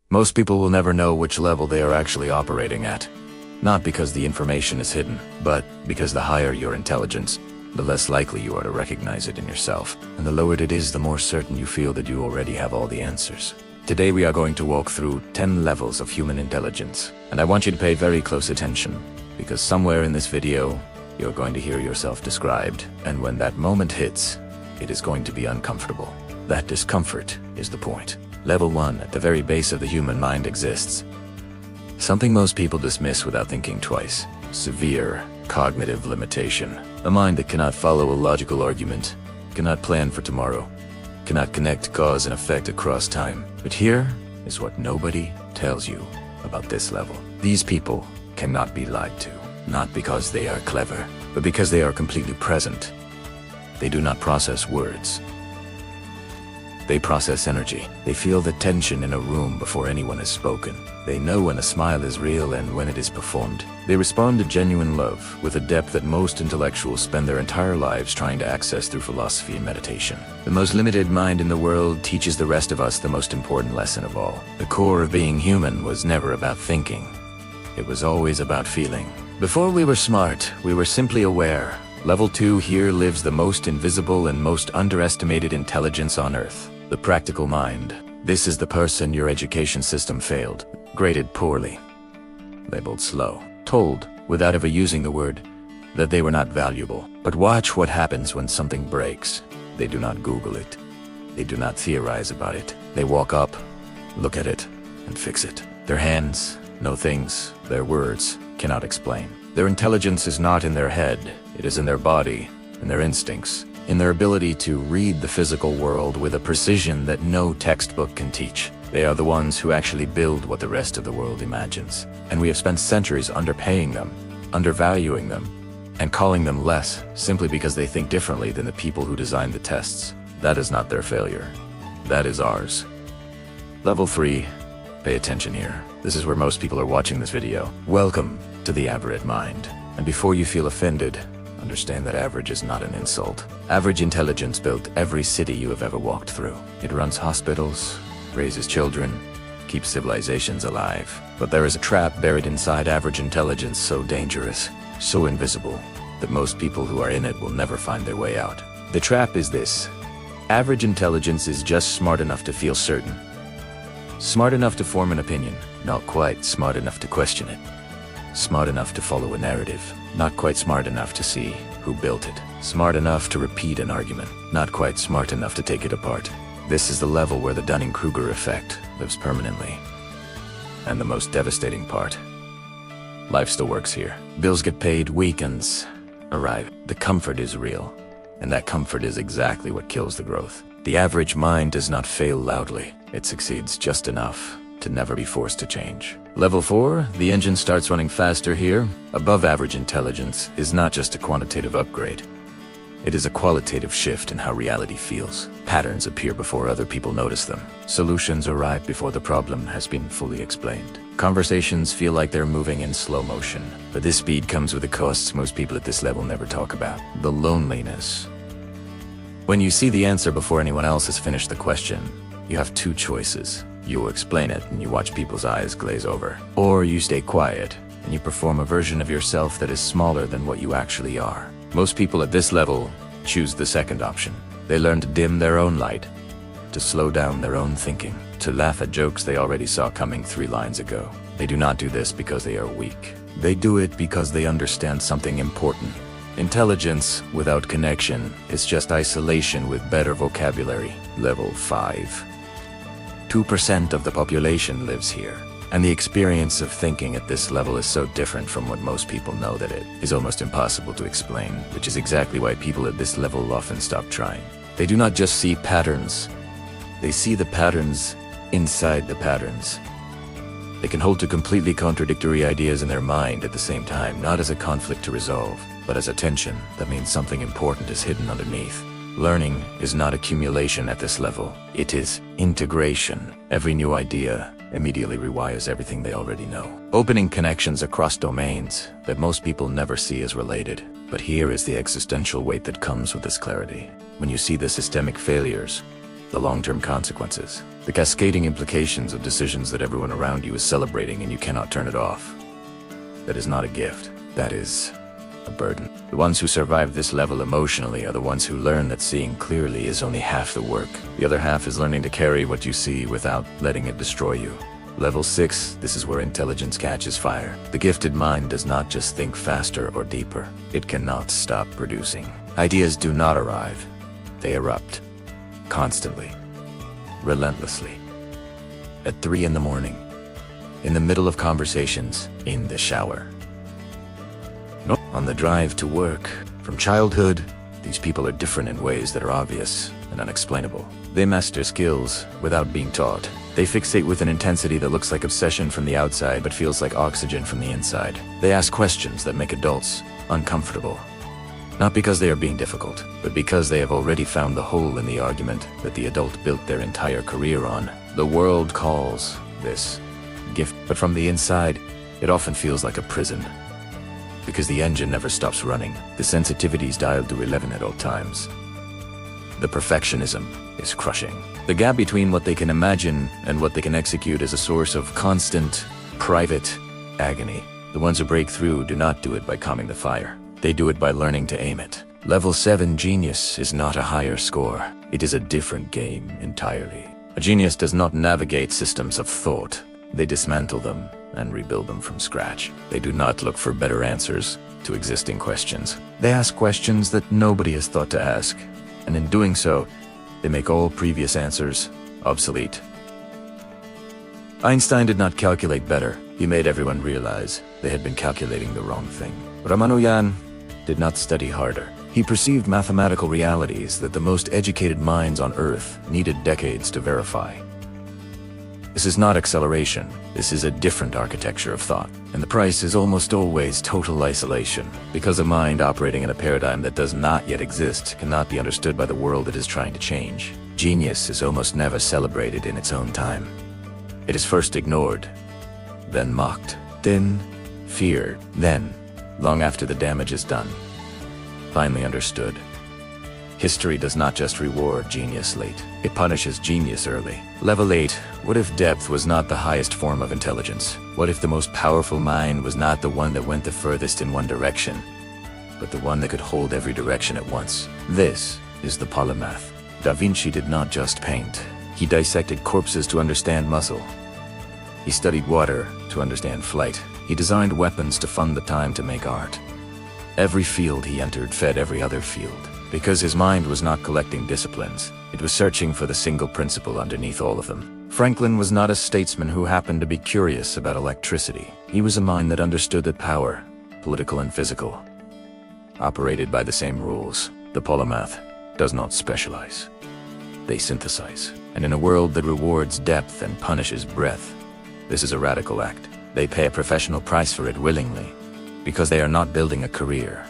Most people will never know which level they are actually operating at. Not because the information is hidden, but because the higher your intelligence, the less likely you are to recognize it in yourself. And the lower it is, the more certain you feel that you already have all the answers. Today we are going to walk through 10 levels of human intelligence. And I want you to pay very close attention, because somewhere in this video, you're going to hear yourself described. And when that moment hits, it is going to be uncomfortable. That discomfort is the point. Level 1, at the very base of the human mind, exists. Something most people dismiss without thinking twice. Severe cognitive limitation. A mind that cannot follow a logical argument, cannot plan for tomorrow, cannot connect cause and effect across time. But here is what nobody tells you about this level. These people cannot be lied to, not because they are clever, but because they are completely present. They do not process words. They process energy. They feel the tension in a room before anyone has spoken. They know when a smile is real and when it is performed. They respond to genuine love with a depth that most intellectuals spend their entire lives trying to access through philosophy and meditation. The most limited mind in the world teaches the rest of us the most important lesson of all. The core of being human was never about thinking. It was always about feeling. Before we were smart, we were simply aware. Level 2 here lives the most invisible and most underestimated intelligence on Earth. The practical mind. This is the person your education system failed, graded poorly, labeled slow, told, without ever using the word, that they were not valuable. But watch what happens when something breaks. They do not Google it. They do not theorize about it. They walk up, look at it, and fix it. Their hands know things their words cannot explain. Their intelligence is not in their head. It is in their body, in their instincts, in their ability to read the physical world with a precision that no textbook can teach. They are the ones who actually build what the rest of the world imagines. And we have spent centuries underpaying them, undervaluing them, and calling them less simply because they think differently than the people who designed the tests. That is not their failure. That is ours. Level 3, pay attention here. This is where most people are watching this video. Welcome to the average mind. And before you feel offended, understand that average is not an insult. Average intelligence built every city you have ever walked through. It runs hospitals, raises children, keeps civilizations alive. But there is a trap buried inside average intelligence so dangerous, so invisible, that most people who are in it will never find their way out. The trap is this. Average intelligence is just smart enough to feel certain. Smart enough to form an opinion, not quite smart enough to question it. Smart enough to follow a narrative, not quite smart enough to see who built it. Smart enough to repeat an argument, not quite smart enough to take it apart. This is the level where the Dunning-Kruger effect lives permanently. And the most devastating part. Life still works here. Bills get paid, weekends arrive. The comfort is real, and that comfort is exactly what kills the growth. The average mind does not fail loudly. It succeeds just enough to never be forced to change. Level 4, the engine starts running faster here. Above average intelligence is not just a quantitative upgrade. It is a qualitative shift in how reality feels. Patterns appear before other people notice them. Solutions arrive before the problem has been fully explained. Conversations feel like they're moving in slow motion. But this speed comes with the costs most people at this level never talk about. The loneliness. When you see the answer before anyone else has finished the question, you have two choices. You will explain it and you watch people's eyes glaze over. Or you stay quiet and you perform a version of yourself that is smaller than what you actually are. Most people at this level choose the second option. They learn to dim their own light, to slow down their own thinking, to laugh at jokes they already saw coming 3 lines ago. They do not do this because they are weak. They do it because they understand something important. Intelligence without connection is just isolation with better vocabulary. Level 5. 2% of the population lives here, and the experience of thinking at this level is so different from what most people know that it is almost impossible to explain, which is exactly why people at this level often stop trying. They do not just see patterns, they see the patterns inside the patterns. They can hold to completely contradictory ideas in their mind at the same time, not as a conflict to resolve, but as a tension that means something important is hidden underneath. Learning is not accumulation at this level. It is integration. Every new idea immediately rewires everything they already know, opening connections across domains that most people never see as related. But here is the existential weight that comes with this clarity. When you see the systemic failures, the long-term consequences, The cascading implications of decisions that everyone around you is celebrating and you cannot turn it off. That is not a gift. That is a burden. The ones who survive this level emotionally are the ones who learn that seeing clearly is only half the work. The other half is learning to carry what you see without letting it destroy you. Level 6, this is where intelligence catches fire. The gifted mind does not just think faster or deeper. It cannot stop producing. Ideas do not arrive. They erupt. Constantly. Relentlessly. At 3 in the morning. In the middle of conversations. In the shower. On the drive to work. From childhood, these people are different in ways that are obvious and unexplainable. They master skills without being taught. They fixate with an intensity that looks like obsession from the outside but feels like oxygen from the inside. They ask questions that make adults uncomfortable. Not because they are being difficult, but because they have already found the hole in the argument that the adult built their entire career on. The world calls this gift, but from the inside, it often feels like a prison. Because the engine never stops running. The sensitivity is dialed to 11 at all times. The perfectionism is crushing. The gap between what they can imagine and what they can execute is a source of constant, private agony. The ones who break through do not do it by calming the fire. They do it by learning to aim it. Level 7 genius is not a higher score. It is a different game entirely. A genius does not navigate systems of thought. They dismantle them and rebuild them from scratch. They do not look for better answers to existing questions. They ask questions that nobody has thought to ask, and in doing so, they make all previous answers obsolete. Einstein did not calculate better. He made everyone realize they had been calculating the wrong thing. Ramanujan did not study harder. He perceived mathematical realities that the most educated minds on Earth needed decades to verify. This is not acceleration. This is a different architecture of thought. And the price is almost always total isolation, because a mind operating in a paradigm that does not yet exist cannot be understood by the world it is trying to change. Genius is almost never celebrated in its own time. It is first ignored, then mocked, then feared, then, long after the damage is done, finally understood. History does not just reward genius late, it punishes genius early. Level 8, what if depth was not the highest form of intelligence? What if the most powerful mind was not the one that went the furthest in one direction, but the one that could hold every direction at once? This is the polymath. Da Vinci did not just paint. He dissected corpses to understand muscle. He studied water to understand flight. He designed weapons to fund the time to make art. Every field he entered fed every other field. Because his mind was not collecting disciplines, it was searching for the single principle underneath all of them. Franklin was not a statesman who happened to be curious about electricity. He was a mind that understood that power, political and physical, operated by the same rules. The polymath does not specialize. They synthesize. And in a world that rewards depth and punishes breadth, this is a radical act. They pay a professional price for it willingly, because they are not building a career.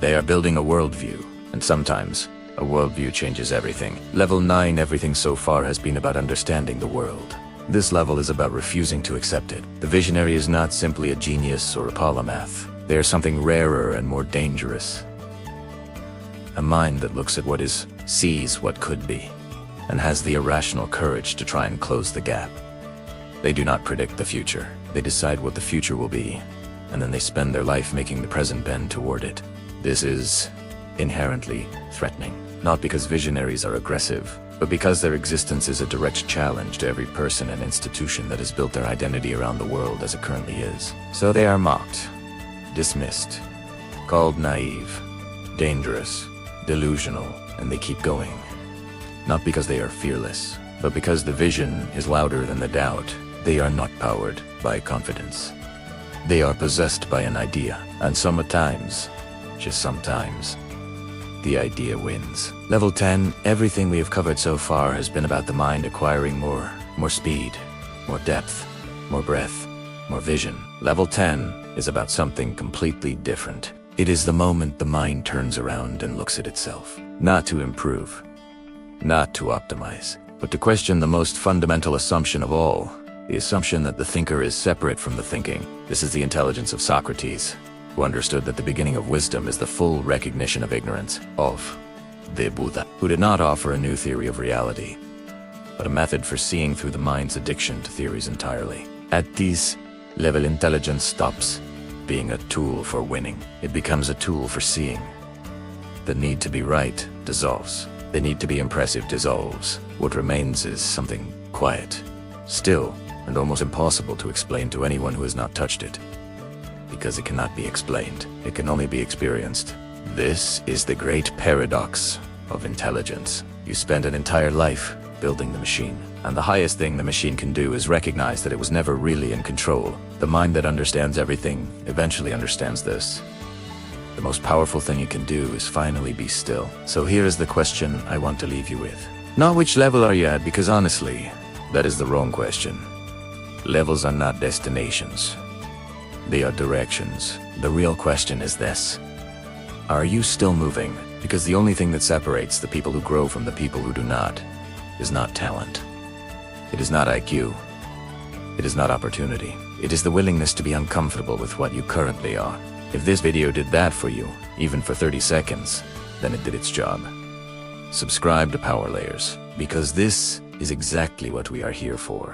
They are building a worldview, and sometimes, a worldview changes everything. Level 9, everything so far has been about understanding the world. This level is about refusing to accept it. The visionary is not simply a genius or a polymath. They are something rarer and more dangerous. A mind that looks at what is, sees what could be, and has the irrational courage to try and close the gap. They do not predict the future. They decide what the future will be, and then they spend their life making the present bend toward it. This is inherently threatening, not because visionaries are aggressive, but because their existence is a direct challenge to every person and institution that has built their identity around the world as it currently is. So they are mocked, dismissed, called naive, dangerous, delusional, and they keep going. Not because they are fearless, but because the vision is louder than the doubt. They are not powered by confidence. They are possessed by an idea, and sometimes, just sometimes, the idea wins. Level 10, everything we have covered so far has been about the mind acquiring more speed, more depth, more breadth, more vision. Level 10 is about something completely different. It is the moment the mind turns around and looks at itself. Not to improve, not to optimize, but to question the most fundamental assumption of all, the assumption that the thinker is separate from the thinking. This is the intelligence of Socrates, who understood that the beginning of wisdom is the full recognition of ignorance, of the Buddha, who did not offer a new theory of reality, but a method for seeing through the mind's addiction to theories entirely. At this level, intelligence stops being a tool for winning. It becomes a tool for seeing. The need to be right dissolves. The need to be impressive dissolves. What remains is something quiet, still, and almost impossible to explain to anyone who has not touched it. Because it cannot be explained. It can only be experienced. This is the great paradox of intelligence. You spend an entire life building the machine, and the highest thing the machine can do is recognize that it was never really in control. The mind that understands everything eventually understands this. The most powerful thing you can do is finally be still. So here is the question I want to leave you with. Not which level are you at, because honestly, that is the wrong question. Levels are not destinations. They are directions. The real question is this: are you still moving? Because the only thing that separates the people who grow from the people who do not is not talent. It is not IQ. It is not opportunity. It is the willingness to be uncomfortable with what you currently are. If this video did that for you, even for 30 seconds, then it did its job. Subscribe to Power Layers, because this is exactly what we are here for.